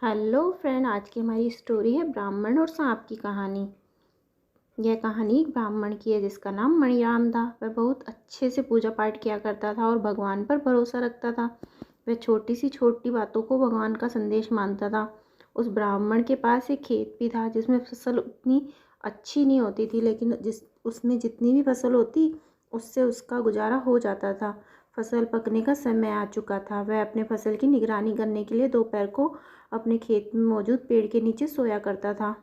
Hello friend, आज की हमारी स्टोरी है ब्राह्मण और सांप की कहानी। यह कहानी एक ब्राह्मण की है जिसका नाम मणिराम था। वह बहुत अच्छे से पूजा पाठ किया करता था और भगवान पर भरोसा रखता था। वह छोटी सी छोटी बातों को भगवान का संदेश मानता था। उस ब्राह्मण के पास एक खेत भी था जिसमें फसल उतनी अच्छी नहीं होती थी, लेकिन उसमें जितनी भी फसल होती उससे उसका गुजारा हो जाता था। फसल पकने का समय आ चुका था। वह अपने फसल की निगरानी करने के लिए दोपहर को अपने खेत में मौजूद पेड़ के नीचे सोया करता था।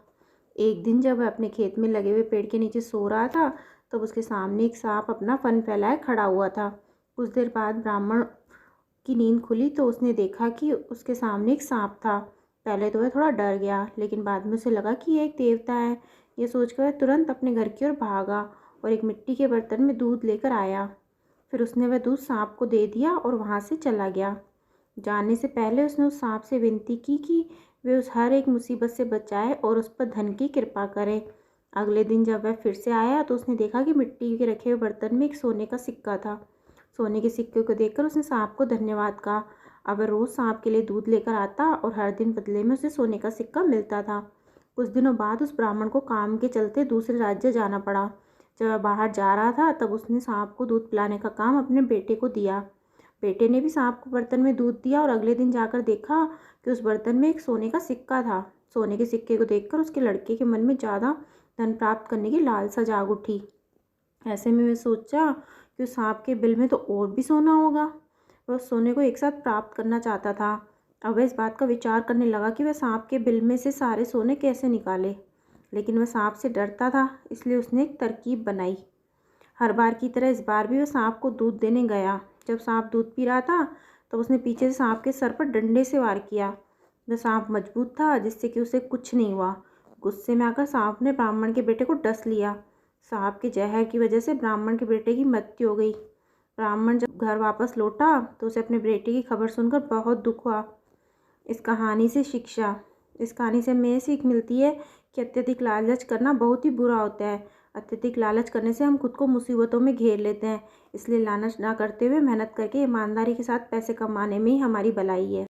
एक दिन जब वह अपने खेत में लगे हुए पेड़ के नीचे सो रहा था, तब उसके सामने एक सांप अपना फन फैलाए खड़ा हुआ था। कुछ देर बाद ब्राह्मण की नींद खुली तो उसने देखा कि उसके सामने एक सांप था। पहले तो वह थोड़ा डर गया, लेकिन बाद में उसे लगा कि यह एक देवता है। ये सोचकर वह तुरंत अपने घर की ओर भागा और एक मिट्टी के बर्तन में दूध लेकर आया। फिर उसने वह दूध सांप को दे दिया और वहाँ से चला गया। जाने से पहले उसने उस सांप से विनती की कि वे उस हर एक मुसीबत से बचाए और उस पर धन की कृपा करे। अगले दिन जब वह फिर से आया तो उसने देखा कि मिट्टी के रखे हुए बर्तन में एक सोने का सिक्का था। सोने के सिक्के को देखकर उसने सांप को धन्यवाद कहा। अब वह रोज़ सांप के लिए दूध लेकर आता और हर दिन बदले में उसे सोने का सिक्का मिलता था। कुछ दिनों बाद उस ब्राह्मण को काम के चलते दूसरे राज्य जाना पड़ा। जब वह बाहर जा रहा था तब उसने सांप को दूध पिलाने का काम अपने बेटे को दिया। बेटे ने भी सांप को बर्तन में दूध दिया और अगले दिन जाकर देखा कि उस बर्तन में एक सोने का सिक्का था। सोने के सिक्के को देखकर उसके लड़के के मन में ज़्यादा धन प्राप्त करने की लालसा जाग उठी। ऐसे में वह सोचा कि उस सांप के बिल में तो और भी सोना होगा। वह उस सोने को एक साथ प्राप्त करना चाहता था। अब वह इस बात का विचार करने लगा कि वह सांप के बिल में से सारे सोने कैसे निकाले, लेकिन वह सांप से डरता था, इसलिए उसने एक तरकीब बनाई। हर बार की तरह इस बार भी वह सांप को दूध देने गया। जब सांप दूध पी रहा था तब उसने पीछे से सांप के सर पर डंडे से वार किया। वह सांप मजबूत था जिससे कि उसे कुछ नहीं हुआ। गुस्से में आकर सांप ने ब्राह्मण के बेटे को डस लिया। सांप के जहर की वजह से ब्राह्मण के बेटे की मृत्यु हो गई। ब्राह्मण जब घर वापस लौटा तो उसे अपने बेटे की खबर सुनकर बहुत दुख हुआ। इस कहानी से शिक्षा इस कहानी से हमें सीख मिलती है कि अत्यधिक लालच करना बहुत ही बुरा होता है। अत्यधिक लालच करने से हम खुद को मुसीबतों में घेर लेते हैं। इसलिए लालच ना करते हुए मेहनत करके ईमानदारी के साथ पैसे कमाने में ही हमारी भलाई है।